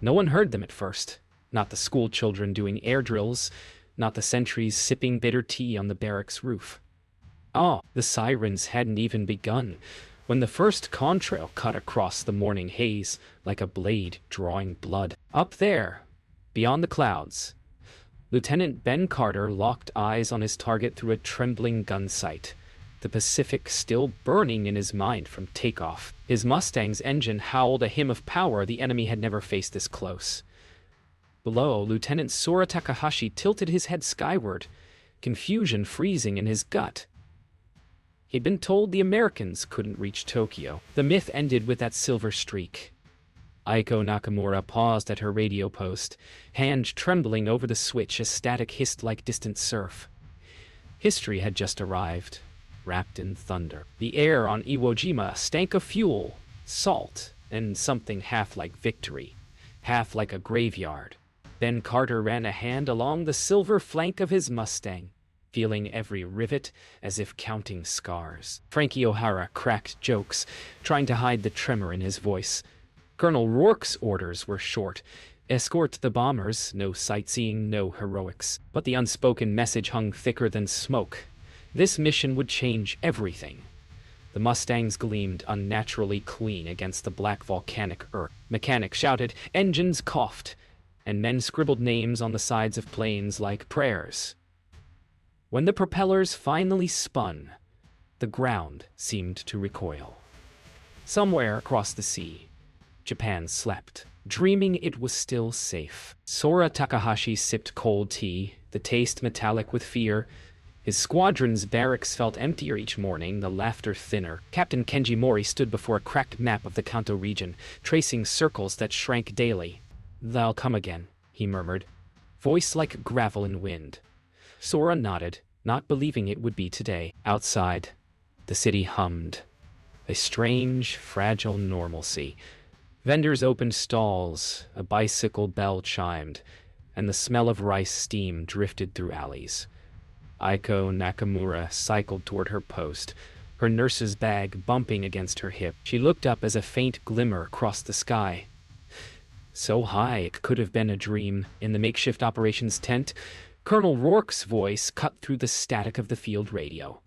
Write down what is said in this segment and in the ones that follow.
No one heard them at first. Not the school children doing air drills, not the sentries sipping bitter tea on the barracks roof. Oh, the sirens hadn't even begun when the first contrail cut across the morning haze like a blade drawing blood. Up there, beyond the clouds, Lieutenant Ben Carter locked eyes on his target through a trembling gun sight, the Pacific still burning in his mind from takeoff. His Mustang's engine howled a hymn of power the enemy had never faced this close. Below, Lieutenant Sora Takahashi tilted his head skyward, confusion freezing in his gut. He'd been told the Americans couldn't reach Tokyo. The myth ended with that silver streak. Aiko Nakamura paused at her radio post, hand trembling over the switch as static hissed like distant surf. History had just arrived, wrapped in thunder. The air on Iwo Jima stank of fuel, salt, and something half like victory, half like a graveyard. Ben Carter ran a hand along the silver flank of his Mustang, feeling every rivet as if counting scars. Frankie O'Hara cracked jokes, trying to hide the tremor in his voice. Colonel Rourke's orders were short. Escort the bombers, no sightseeing, no heroics. But the unspoken message hung thicker than smoke. This mission would change everything. The Mustangs gleamed unnaturally clean against the black volcanic earth. Mechanics shouted, engines coughed, and men scribbled names on the sides of planes like prayers. When the propellers finally spun, the ground seemed to recoil. Somewhere across the sea, Japan slept, dreaming it was still safe. Sora Takahashi sipped cold tea, the taste metallic with fear. His squadron's barracks felt emptier each morning, the laughter thinner. Captain Kenji Mori stood before a cracked map of the Kanto region, tracing circles that shrank daily. "They'll come again," he murmured, voice like gravel in wind. Sora nodded, not believing it would be today. Outside, the city hummed. A strange, fragile normalcy. Vendors opened stalls, a bicycle bell chimed, and the smell of rice steam drifted through alleys. Aiko Nakamura cycled toward her post, her nurse's bag bumping against her hip. She looked up as a faint glimmer crossed the sky. So high it could have been a dream. In the makeshift operations tent, Colonel Rourke's voice cut through the static of the field radio.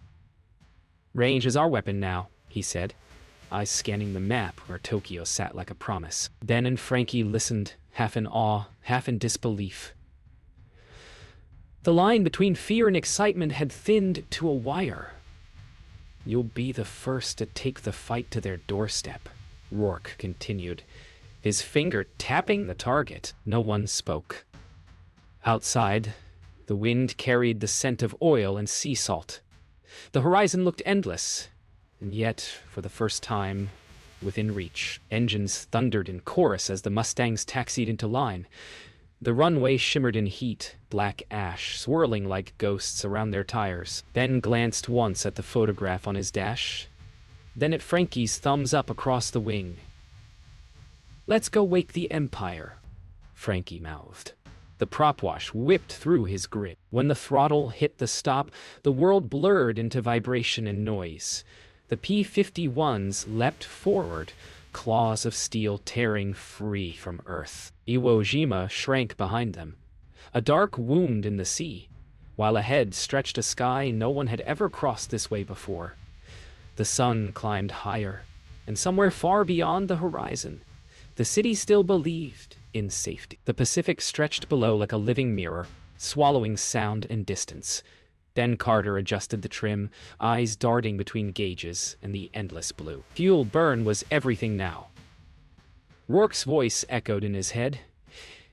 "Range is our weapon now," he said, eyes scanning the map where Tokyo sat like a promise. Ben and Frankie listened, half in awe, half in disbelief. The line between fear and excitement had thinned to a wire. "You'll be the first to take the fight to their doorstep," Rourke continued, his finger tapping the target. No one spoke. Outside, the wind carried the scent of oil and sea salt. The horizon looked endless, and yet, for the first time, within reach. Engines thundered in chorus as the Mustangs taxied into line. The runway shimmered in heat, black ash swirling like ghosts around their tires. Ben glanced once at the photograph on his dash, then at Frankie's thumbs up across the wing. "Let's go wake the Empire," Frankie mouthed. The prop wash whipped through his grip. When the throttle hit the stop, the world blurred into vibration and noise. The P-51s leapt forward, claws of steel tearing free from Earth. Iwo Jima shrank behind them, a dark wound in the sea, while ahead stretched a sky no one had ever crossed this way before. The sun climbed higher, and somewhere far beyond the horizon, the city still believed in safety. The Pacific stretched below like a living mirror, swallowing sound and distance. Ben Carter adjusted the trim, eyes darting between gauges and the endless blue. Fuel burn was everything now. Rourke's voice echoed in his head.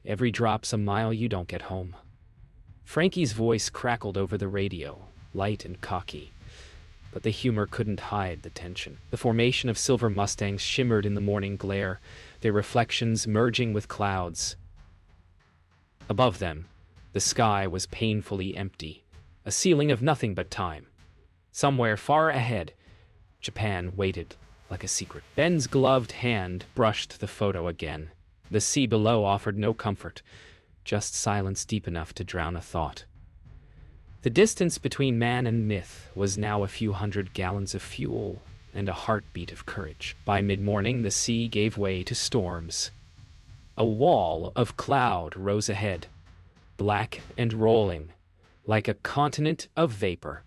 "Every drop's a mile you don't get home." Frankie's voice crackled over the radio, light and cocky. But the humor couldn't hide the tension. The formation of silver Mustangs shimmered in the morning glare, their reflections merging with clouds. Above them, the sky was painfully empty, a ceiling of nothing but time. Somewhere far ahead, Japan waited like a secret. Ben's gloved hand brushed the photo again. The sea below offered no comfort, just silence deep enough to drown a thought. The distance between man and myth was now a few hundred gallons of fuel and a heartbeat of courage. By mid-morning, the sea gave way to storms. A wall of cloud rose ahead, black and rolling, like a continent of vapor.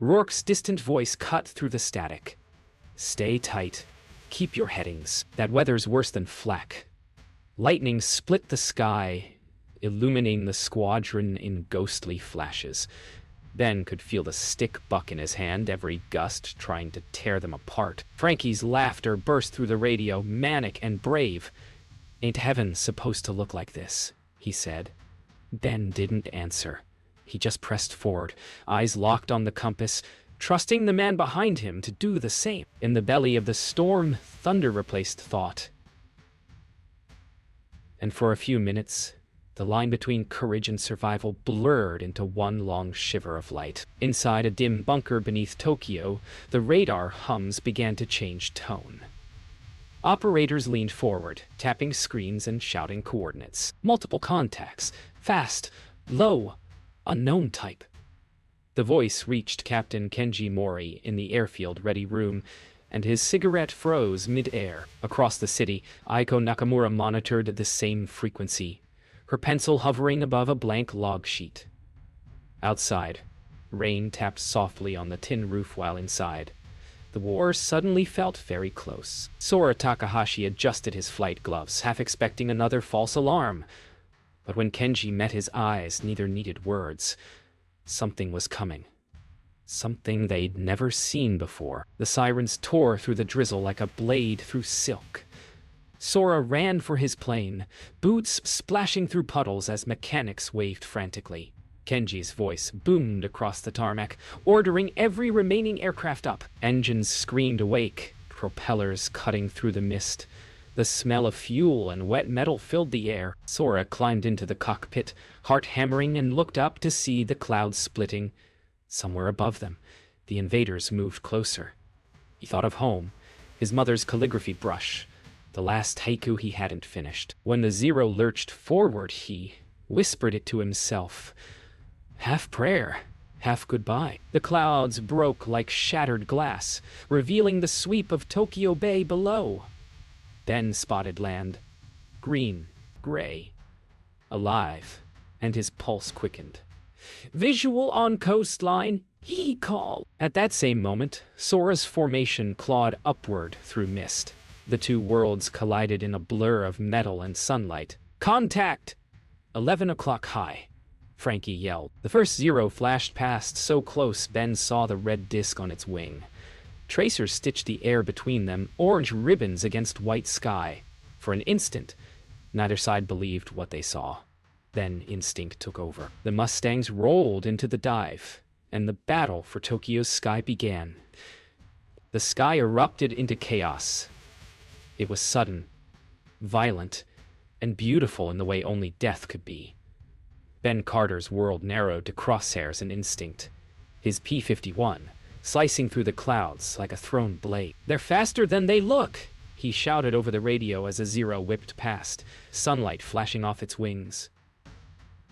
Rourke's distant voice cut through the static. "Stay tight. Keep your headings. That weather's worse than flak." Lightning split the sky, illuminating the squadron in ghostly flashes. Ben could feel the stick buck in his hand, every gust trying to tear them apart. Frankie's laughter burst through the radio, manic and brave. "Ain't heaven supposed to look like this?" he said. Ben didn't answer. He just pressed forward, eyes locked on the compass, trusting the man behind him to do the same. In the belly of the storm, thunder replaced thought. And for a few minutes, the line between courage and survival blurred into one long shiver of light. Inside a dim bunker beneath Tokyo, the radar hums began to change tone. Operators leaned forward, tapping screens and shouting coordinates. Multiple contacts. Fast. Low. Unknown type. The voice reached Captain Kenji Mori in the airfield-ready room, and his cigarette froze mid-air. Across the city, Aiko Nakamura monitored the same frequency, her pencil hovering above a blank log sheet. Outside, rain tapped softly on the tin roof while inside. The war suddenly felt very close. Sora Takahashi adjusted his flight gloves, half expecting another false alarm. But when Kenji met his eyes, neither needed words. Something was coming. Something they'd never seen before. The sirens tore through the drizzle like a blade through silk. Sora ran for his plane, boots splashing through puddles as mechanics waved frantically. Kenji's voice boomed across the tarmac, ordering every remaining aircraft up. Engines screamed awake, propellers cutting through the mist. The smell of fuel and wet metal filled the air. Sora climbed into the cockpit, heart hammering, and looked up to see the clouds splitting. Somewhere above them, the invaders moved closer. He thought of home, his mother's calligraphy brush, the last haiku he hadn't finished. When the Zero lurched forward, he whispered it to himself. Half prayer, half goodbye. The clouds broke like shattered glass, revealing the sweep of Tokyo Bay below. Ben spotted land. Green, gray, alive, and his pulse quickened. "Visual on coastline," he called. At that same moment, Sora's formation clawed upward through mist. The two worlds collided in a blur of metal and sunlight. "Contact!" 11 o'clock high, Frankie yelled. The first Zero flashed past so close Ben saw the red disc on its wing. Tracers stitched the air between them, orange ribbons against white sky. For an instant, neither side believed what they saw. Then instinct took over. The Mustangs rolled into the dive, and the battle for Tokyo's sky began. The sky erupted into chaos. It was sudden, violent, and beautiful in the way only death could be. Ben Carter's world narrowed to crosshairs and instinct. His P-51, slicing through the clouds like a thrown blade. "They're faster than they look!" he shouted over the radio as a Zero whipped past, sunlight flashing off its wings.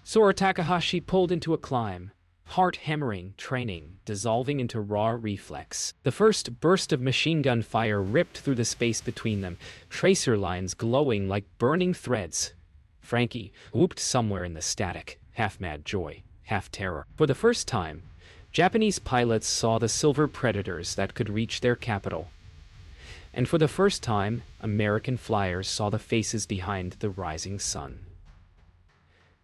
Sora Takahashi pulled into a climb, heart hammering, training, dissolving into raw reflex. The first burst of machine gun fire ripped through the space between them, tracer lines glowing like burning threads. Frankie whooped somewhere in the static, half-mad joy, half-terror. For the first time, Japanese pilots saw the silver predators that could reach their capital. And for the first time, American flyers saw the faces behind the rising sun.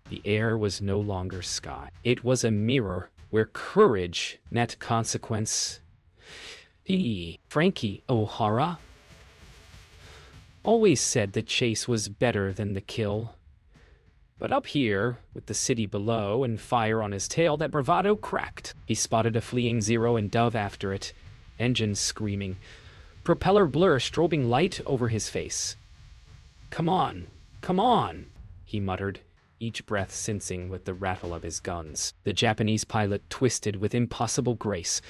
The air was no longer sky. It was a mirror where courage met consequence. Frankie O'Hara always said the chase was better than the kill. But up here, with the city below and fire on his tail, that bravado cracked. He spotted a fleeing Zero and dove after it, engines screaming, propeller blur strobing light over his face. Come on, he muttered, each breath sensing with the rattle of his guns. The Japanese pilot twisted with impossible grace,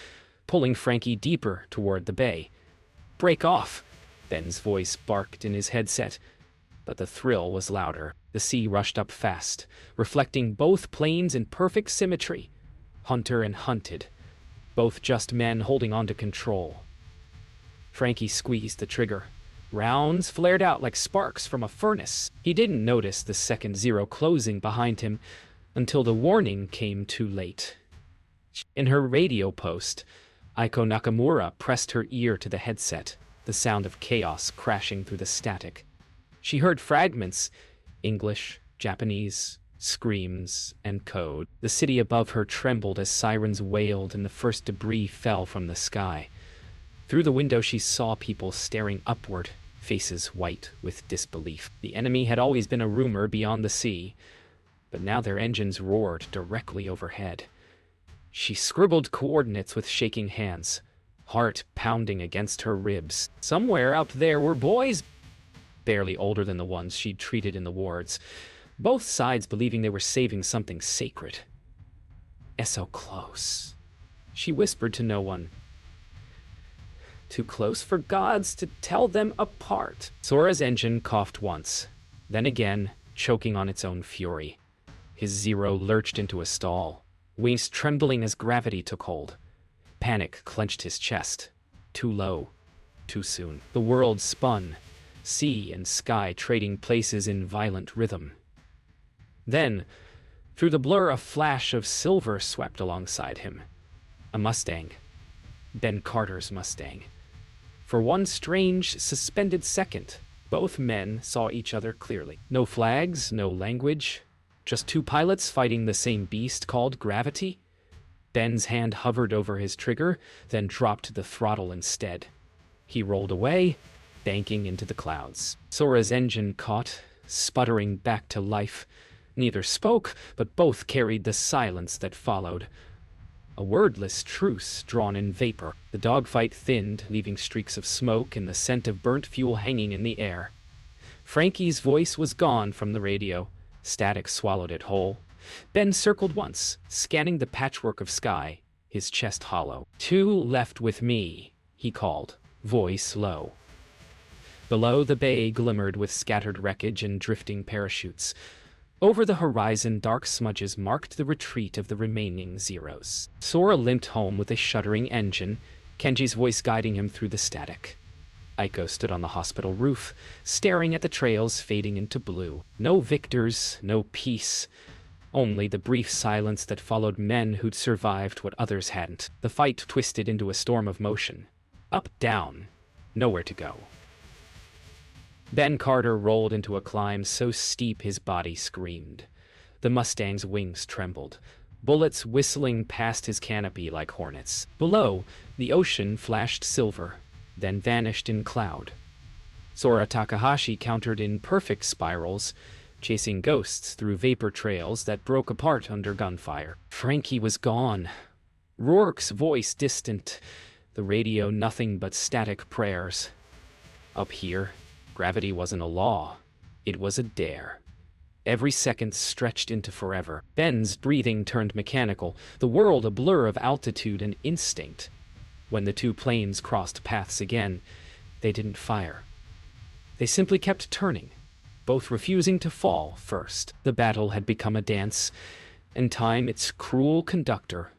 pulling Frankie deeper toward the bay. "Break off!" Ben's voice barked in his headset, but the thrill was louder. The sea rushed up fast, reflecting both planes in perfect symmetry. Hunter and hunted, both just men holding on to control. Frankie squeezed the trigger, Rounds flared out like sparks from a furnace. He didn't notice the second Zero closing behind him until the warning came too late. In her radio post, Aiko Nakamura pressed her ear to the headset, the sound of chaos crashing through the static. She heard fragments, English, Japanese, screams, and code. The city above her trembled as sirens wailed and the first debris fell from the sky. Through the window she saw people staring upward, faces white with disbelief. The enemy had always been a rumor beyond the sea, but now their engines roared directly overhead. She scribbled coordinates with shaking hands, heart pounding against her ribs. Somewhere out there were boys, barely older than the ones she'd treated in the wards, both sides believing they were saving something sacred. So close. She whispered to no one. Too close for gods to tell them apart. Sora's engine coughed once, then again, choking on its own fury. His Zero lurched into a stall, wings trembling as gravity took hold. Panic clenched his chest. Too low, too soon. The world spun, sea and sky trading places in violent rhythm. Then, through the blur, a flash of silver swept alongside him. A Mustang. Ben Carter's Mustang. For one strange, suspended second, both men saw each other clearly. No flags, no language, just two pilots fighting the same beast called gravity. Ben's hand hovered over his trigger, then dropped the throttle instead. He rolled away, banking into the clouds. Sora's engine caught, sputtering back to life. Neither spoke, but both carried the silence that followed. A wordless truce drawn in vapor. The dogfight thinned, leaving streaks of smoke and the scent of burnt fuel hanging in the air. Frankie's voice was gone from the radio. Static swallowed it whole. Ben circled once, scanning the patchwork of sky, his chest hollow. "Two left with me," he called, voice low. Below, the bay glimmered with scattered wreckage and drifting parachutes. Over the horizon, dark smudges marked the retreat of the remaining Zeros. Sora limped home with a shuddering engine, Kenji's voice guiding him through the static. Aiko stood on the hospital roof, staring at the trails fading into blue. No victors, no peace. Only the brief silence that followed men who'd survived what others hadn't. The fight twisted into a storm of motion. Up, down, nowhere to go. Ben Carter rolled into a climb so steep his body screamed. The Mustang's wings trembled, bullets whistling past his canopy like hornets. Below, the ocean flashed silver, then vanished in cloud. Sora Takahashi countered in perfect spirals, chasing ghosts through vapor trails that broke apart under gunfire. Frankie was gone. Rourke's voice distant, the radio nothing but static prayers. Up here, gravity wasn't a law, it was a dare. Every second stretched into forever. Ben's breathing turned mechanical, the world a blur of altitude and instinct. When the two planes crossed paths again, they didn't fire. They simply kept turning, both refusing to fall first. The battle had become a dance, and time its cruel conductor.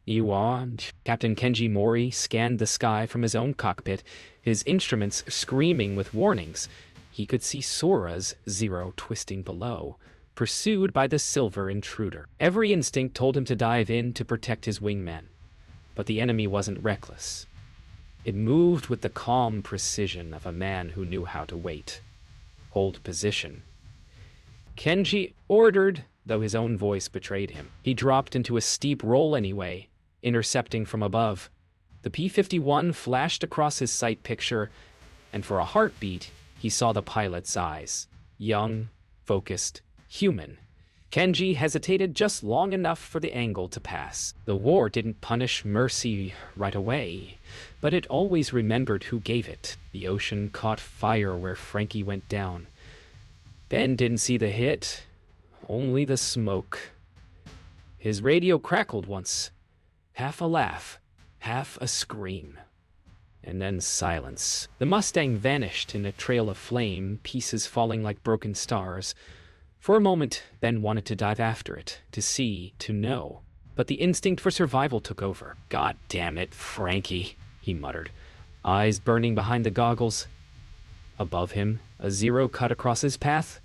Iwa, Captain Kenji Mori, scanned the sky from his own cockpit, his instruments screaming with warnings. He could see Sora's Zero twisting below, pursued by the silver intruder. Every instinct told him to dive in to protect his wingman. But the enemy wasn't reckless. It moved with the calm precision of a man who knew how to wait. Hold position. Kenji ordered, though his own voice betrayed him. He dropped into a steep roll anyway, intercepting from above. The P-51 flashed across his sight picture, and for a heartbeat, he saw the pilot's eyes. Young, focused, human. Kenji hesitated just long enough for the angle to pass. The war didn't punish mercy right away, but it always remembered who gave it. The ocean caught fire where Frankie went down. Ben didn't see the hit, only the smoke. His radio crackled once, half a laugh, half a scream. And then silence. The Mustang vanished in a trail of flame, pieces falling like broken stars. For a moment, Ben wanted to dive after it, to see, to know. But the instinct for survival took over. "God damn it, Frankie," he muttered, eyes burning behind the goggles. Above him, a Zero cut across his path,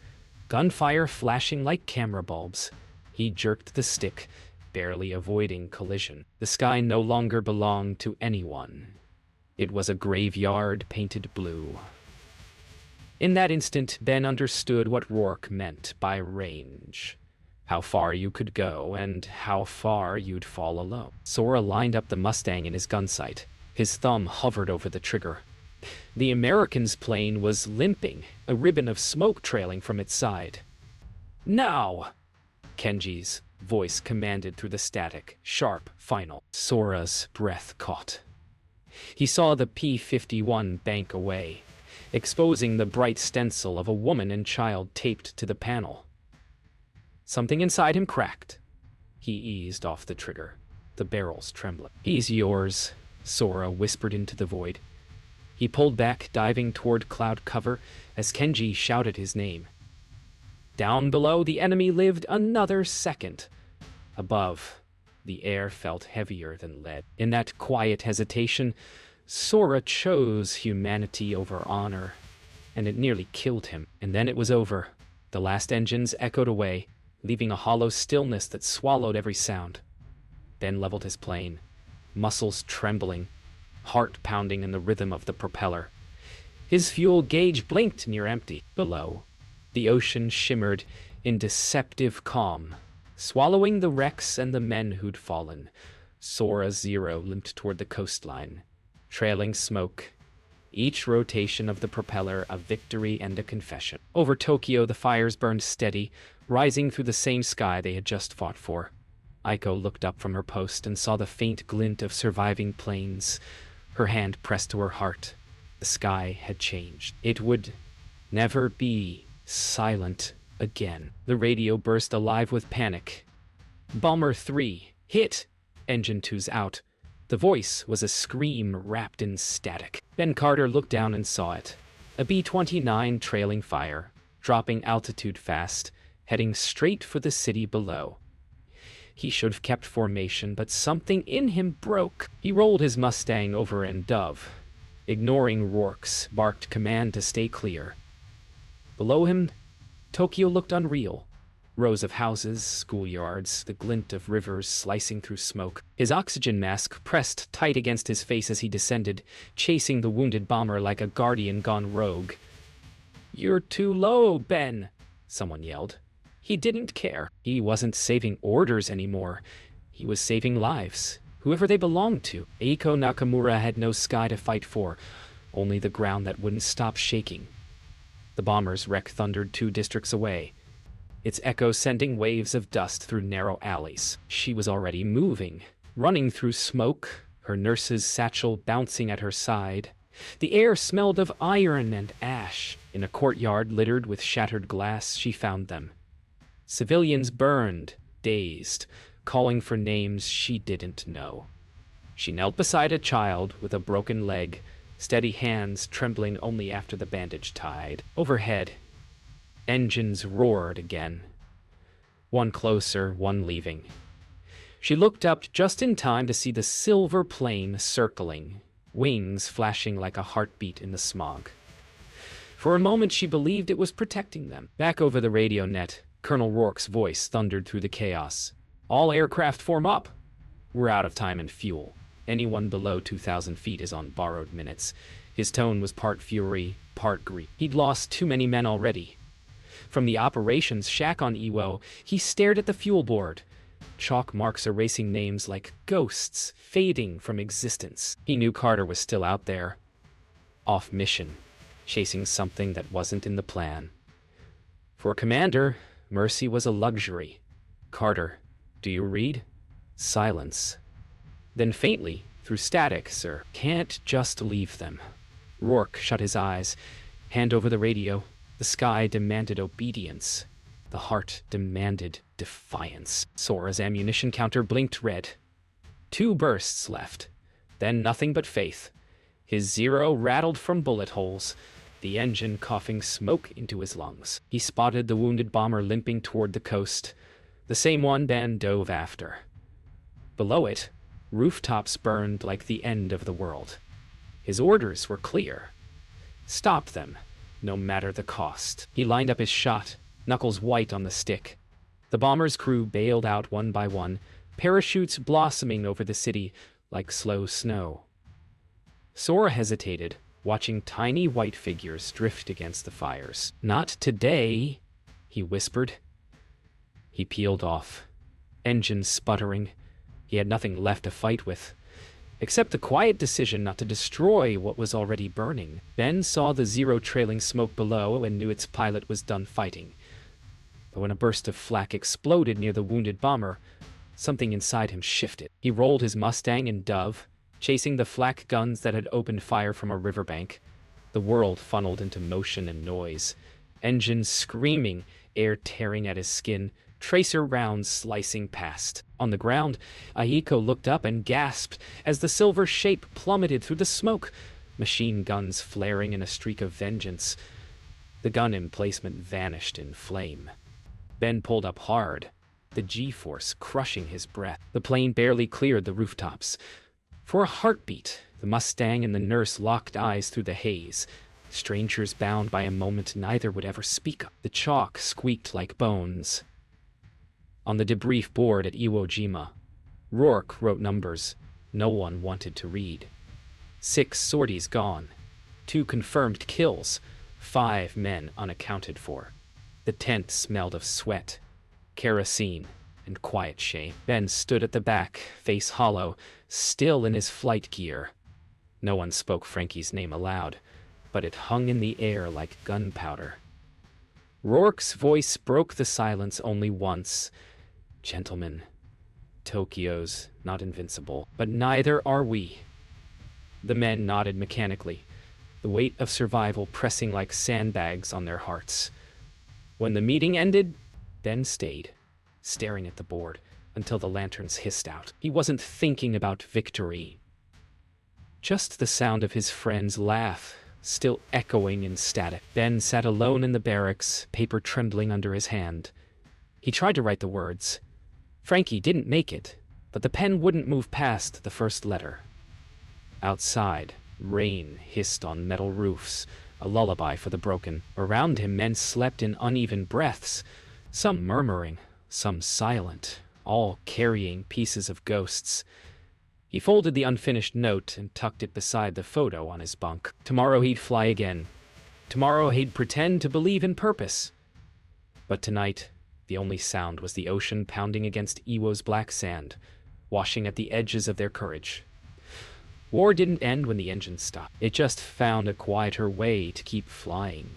gunfire flashing like camera bulbs. He jerked the stick, barely avoiding collision. The sky no longer belonged to anyone. It was a graveyard painted blue. In that instant, Ben understood what Rourke meant by range. How far you could go, and how far you'd fall alone. Sora lined up the Mustang in his gun sight. His thumb hovered over the trigger. The American's plane was limping, a ribbon of smoke trailing from its side. "Now!" Kenji's voice commanded through the static, sharp, final. Sora's breath caught. He saw the P-51 bank away, exposing the bright stencil of a woman and child taped to the panel. Something inside him cracked. He eased off the trigger, the barrels trembling. "He's yours," Sora whispered into the void. He pulled back, diving toward cloud cover as Kenji shouted his name. Down below, the enemy lived another second. Above, the air felt heavier than lead. In that quiet hesitation, Sora chose humanity over honor, and it nearly killed him. And then it was over. The last engines echoed away, leaving a hollow stillness that swallowed every sound. Ben leveled his plane, muscles trembling, heart pounding in the rhythm of the propeller. His fuel gauge blinked near empty. Below, the ocean shimmered in deceptive calm, swallowing the wrecks and the men who'd fallen. Sora Zero limped toward the coastline, trailing smoke, each rotation of the propeller a victory and a confession. Over Tokyo, the fires burned steady, rising through the same sky they had just fought for. Aiko looked up from her post and saw the faint glint of surviving planes. Her hand pressed to her heart. The sky had changed. It would never be silent again. The radio burst alive with panic. "Bomber 3, hit! Engine 2's out." The voice was a scream wrapped in static. Ben Carter looked down and saw it. A B-29 trailing fire, dropping altitude fast, heading straight for the city below. He should have kept formation, but something in him broke. He rolled his Mustang over and dove, ignoring Rourke's barked command to stay clear. Below him, Tokyo looked unreal. Rows of houses, schoolyards, the glint of rivers slicing through smoke. His oxygen mask pressed tight against his face as he descended, chasing the wounded bomber like a guardian gone rogue. "You're too low, Ben," someone yelled. He didn't care. He wasn't saving orders anymore. He was saving lives, whoever they belonged to. Eiko Nakamura had no sky to fight for, only the ground that wouldn't stop shaking. The bomber's wreck thundered 2 districts away, its echo sending waves of dust through narrow alleys. She was already moving, running through smoke, her nurse's satchel bouncing at her side. The air smelled of iron and ash. In a courtyard littered with shattered glass, she found them. Civilians burned, dazed, calling for names she didn't know. She knelt beside a child with a broken leg, steady hands trembling only after the bandage tied. Overhead, engines roared again. One closer, one leaving. She looked up just in time to see the silver plane circling, wings flashing like a heartbeat in the smog. For a moment she believed it was protecting them. Back over the radio net, Colonel Rourke's voice thundered through the chaos. "All aircraft form up. We're out of time and fuel. Anyone below 2,000 feet is on borrowed minutes." His tone was part fury, part grief. He'd lost too many men already. From the operations shack on Iwo, he stared at the fuel board. Chalk marks erasing names like ghosts, fading from existence. He knew Carter was still out there, off mission, chasing something that wasn't in the plan. For a commander, mercy was a luxury. "Carter, do you read?" Silence. Then faintly, through static, "Sir, can't just leave them." Rourke shut his eyes, hand over the radio. The sky demanded obedience. The heart demanded defiance. Sora's ammunition counter blinked red. 2 bursts left, then nothing but faith. His Zero rattled from bullet holes, the engine coughing smoke into his lungs. He spotted the wounded bomber limping toward the coast, the same one Ben dove after. Below it, rooftops burned like the end of the world. His orders were clear. Stop them. no matter the cost. He lined up his shot, knuckles white on the stick. The bomber's crew bailed out one by one, parachutes blossoming over the city like slow snow. Sora hesitated, watching tiny white figures drift against the fires. "Not today," he whispered. He peeled off, engines sputtering. He had nothing left to fight with, except the quiet decision not to destroy what was already burning. Ben saw the Zero trailing smoke below and knew its pilot was done fighting. But when a burst of flak exploded near the wounded bomber, something inside him shifted. He rolled his Mustang and dove, chasing the flak guns that had opened fire from a riverbank. The world funneled into motion and noise. Engines screaming, air tearing at his skin, tracer rounds slicing past. On the ground, Aiko looked up and gasped as the silver shape plummeted through the smoke, machine guns flaring in a streak of vengeance. The gun emplacement vanished in flame. Ben pulled up hard, the G-force crushing his breath. The plane barely cleared the rooftops. For a heartbeat, the Mustang and the nurse locked eyes through the haze. Strangers bound by a moment neither would ever speak of. The chalk squeaked like bones. On the debrief board at Iwo Jima, Rourke wrote numbers no one wanted to read. 6 sorties gone, 2 confirmed kills, 5 men unaccounted for. The tent smelled of sweat, kerosene, and quiet shame. Ben stood at the back, face hollow, still in his flight gear. No one spoke Frankie's name aloud, but it hung in the air like gunpowder. Rourke's voice broke the silence only once. "Gentlemen, Tokyo's not invincible, but neither are we." The men nodded mechanically, the weight of survival pressing like sandbags on their hearts. When the meeting ended, Ben stayed, staring at the board, until the lanterns hissed out. He wasn't thinking about victory. Just the sound of his friend's laugh, still echoing in static. Ben sat alone in the barracks, paper trembling under his hand. He tried to write the words. Frankie didn't make it, but the pen wouldn't move past the first letter. Outside, rain hissed on metal roofs, a lullaby for the broken. Around him, men slept in uneven breaths, some murmuring, some silent, all carrying pieces of ghosts. He folded the unfinished note and tucked it beside the photo on his bunk. Tomorrow he'd fly again. Tomorrow he'd pretend to believe in purpose. But tonight, the only sound was the ocean pounding against Iwo's black sand, washing at the edges of their courage. War didn't end when the engine stopped. It just found a quieter way to keep flying.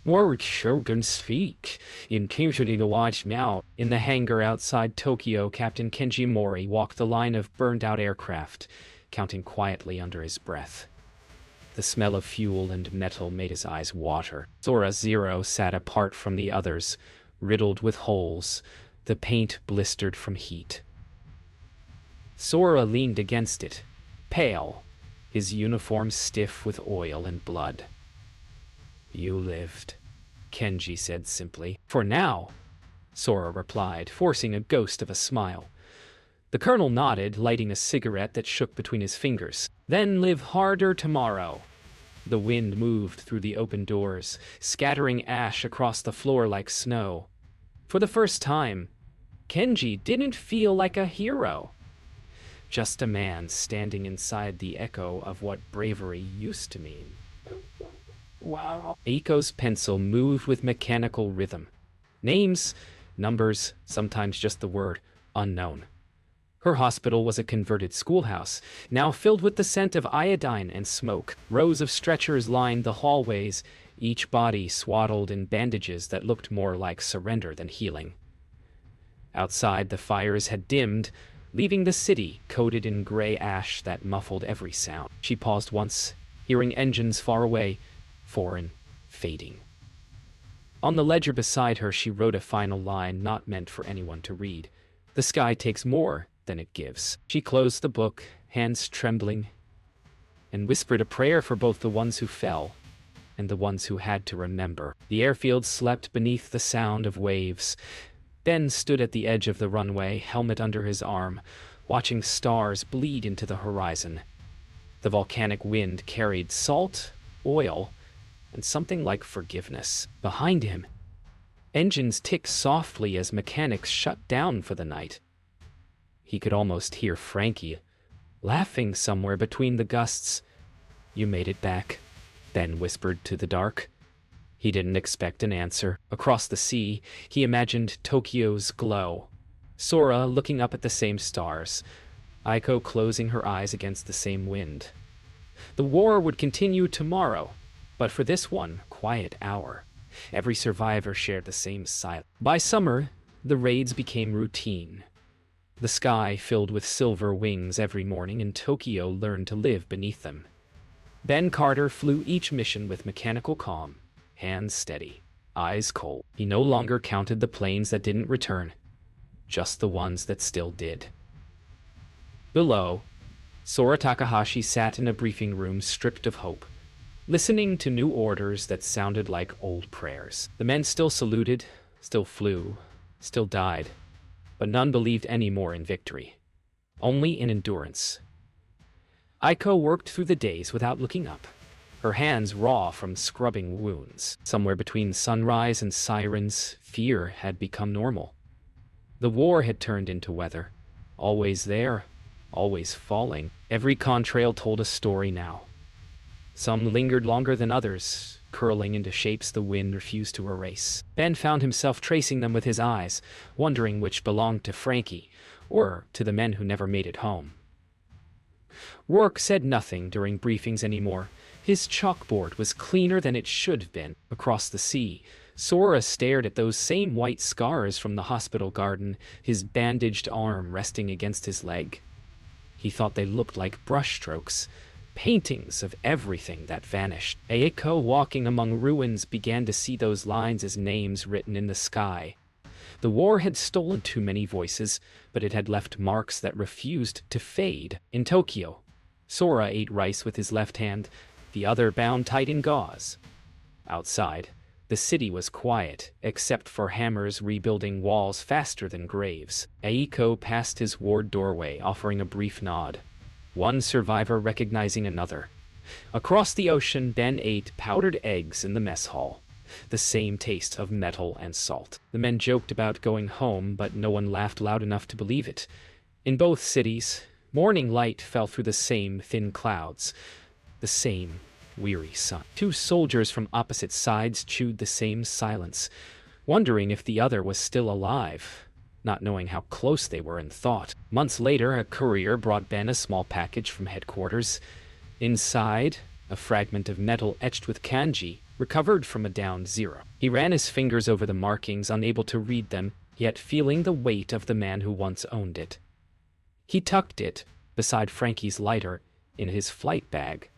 More shogun speak. Intensity to watch now. In the hangar outside Tokyo, Captain Kenji Mori walked the line of burned-out aircraft, counting quietly under his breath. The smell of fuel and metal made his eyes water. Sora Zero sat apart from the others, riddled with holes, the paint blistered from heat. Sora leaned against it, pale, his uniform stiff with oil and blood. "You lived," Kenji said simply. "For now," Sora replied, forcing a ghost of a smile. The colonel nodded, lighting a cigarette that shook between his fingers. "Then live harder tomorrow." The wind moved through the open doors, scattering ash across the floor like snow. For the first time, Kenji didn't feel like a hero. Just a man standing inside the echo of what bravery used to mean. Wow. Aiko's pencil moved with mechanical rhythm. Names, numbers, sometimes just the word unknown. Her hospital was a converted schoolhouse, now filled with the scent of iodine and smoke. Rows of stretchers lined the hallways, each body swaddled in bandages that looked more like surrender than healing. Outside, the fires had dimmed, leaving the city coated in gray ash that muffled every sound. She paused once, hearing engines far away, foreign, fading. On the ledger beside her, she wrote a final line not meant for anyone to read. "The sky takes more than it gives." She closed the book, hands trembling, and whispered a prayer for both the ones who fell and the ones who had to remember. The airfield slept beneath the sound of waves. Ben stood at the edge of the runway, helmet under his arm, watching stars bleed into the horizon. The volcanic wind carried salt, oil, and something like forgiveness. Behind him, engines ticked softly as mechanics shut down for the night. He could almost hear Frankie laughing somewhere between the gusts. "You made it back," Ben whispered to the dark. He didn't expect an answer. Across the sea, he imagined Tokyo's glow. Sora looking up at the same stars. Aiko closing her eyes against the same wind. The war would continue tomorrow, but for this one quiet hour, every survivor shared the same silence. By summer, the raids became routine. The sky filled with silver wings every morning, and Tokyo learned to live beneath them. Ben Carter flew each mission with mechanical calm, hands steady, eyes cold. He no longer counted the planes that didn't return, just the ones that still did. Below, Sora Takahashi sat in a briefing room stripped of hope, listening to new orders that sounded like old prayers. The men still saluted, still flew, still died, but none believed any more in victory, only in endurance. Aiko worked through the days without looking up, her hands raw from scrubbing wounds. Somewhere between sunrise and sirens, fear had become normal. The war had turned into weather, always there, always falling. Every contrail told a story now. Some lingered longer than others, curling into shapes the wind refused to erase. Ben found himself tracing them with his eyes, wondering which belonged to Frankie, or to the men who never made it home. Rourke said nothing during briefings anymore. His chalkboard was cleaner than it should have been. Across the sea, Sora stared at those same white scars from the hospital garden, his bandaged arm resting against his leg. He thought they looked like brushstrokes, paintings of everything that vanished. Aiko, walking among ruins, began to see those lines as names written in the sky. The war had stolen too many voices, but it had left marks that refused to fade. In Tokyo, Sora ate rice with his left hand, the other bound tight in gauze. Outside, the city was quiet, except for hammers rebuilding walls faster than graves. Aiko passed his ward doorway, offering a brief nod, one survivor recognizing another. Across the ocean, Ben ate powdered eggs in the mess hall, the same taste of metal and salt. The men joked about going home, but no one laughed loud enough to believe it. In both cities, morning light fell through the same thin clouds, the same weary sun. Two soldiers from opposite sides chewed the same silence, wondering if the other was still alive, not knowing how close they were in thought. Months later, a courier brought Ben a small package from headquarters. Inside, a fragment of metal etched with kanji, recovered from a downed Zero. He ran his fingers over the markings, unable to read them, yet feeling the weight of the man who once owned it. He tucked it, beside Frankie's lighter, in his flight bag.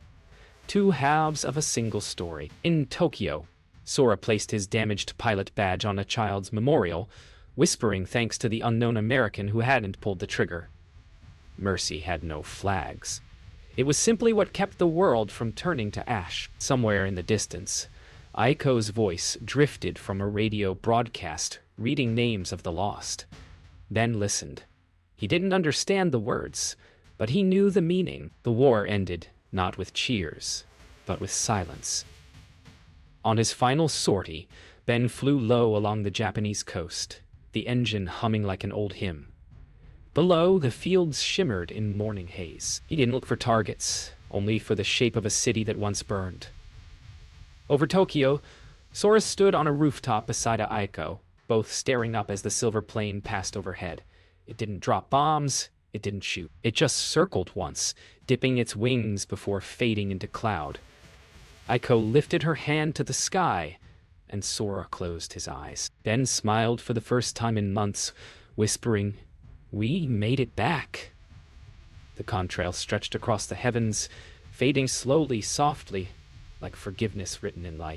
Two halves of a single story. In Tokyo, Sora placed his damaged pilot badge on a child's memorial, whispering thanks to the unknown American who hadn't pulled the trigger. Mercy had no flags. It was simply what kept the world from turning to ash. Somewhere in the distance, Aiko's voice drifted from a radio broadcast, reading names of the lost. Ben listened. He didn't understand the words, but he knew the meaning. The war ended, not with cheers, but with silence. On his final sortie, Ben flew low along the Japanese coast, the engine humming like an old hymn. Below, the fields shimmered in morning haze. He didn't look for targets, only for the shape of a city that once burned. Over Tokyo, Sora stood on a rooftop beside Aiko, both staring up as the silver plane passed overhead. It didn't drop bombs, it didn't shoot. It just circled once, dipping its wings before fading into cloud. Aiko lifted her hand to the sky, and Sora closed his eyes. Ben smiled for the first time in months, whispering, "We made it back." The contrail stretched across the heavens, fading slowly, softly, like forgiveness written in light.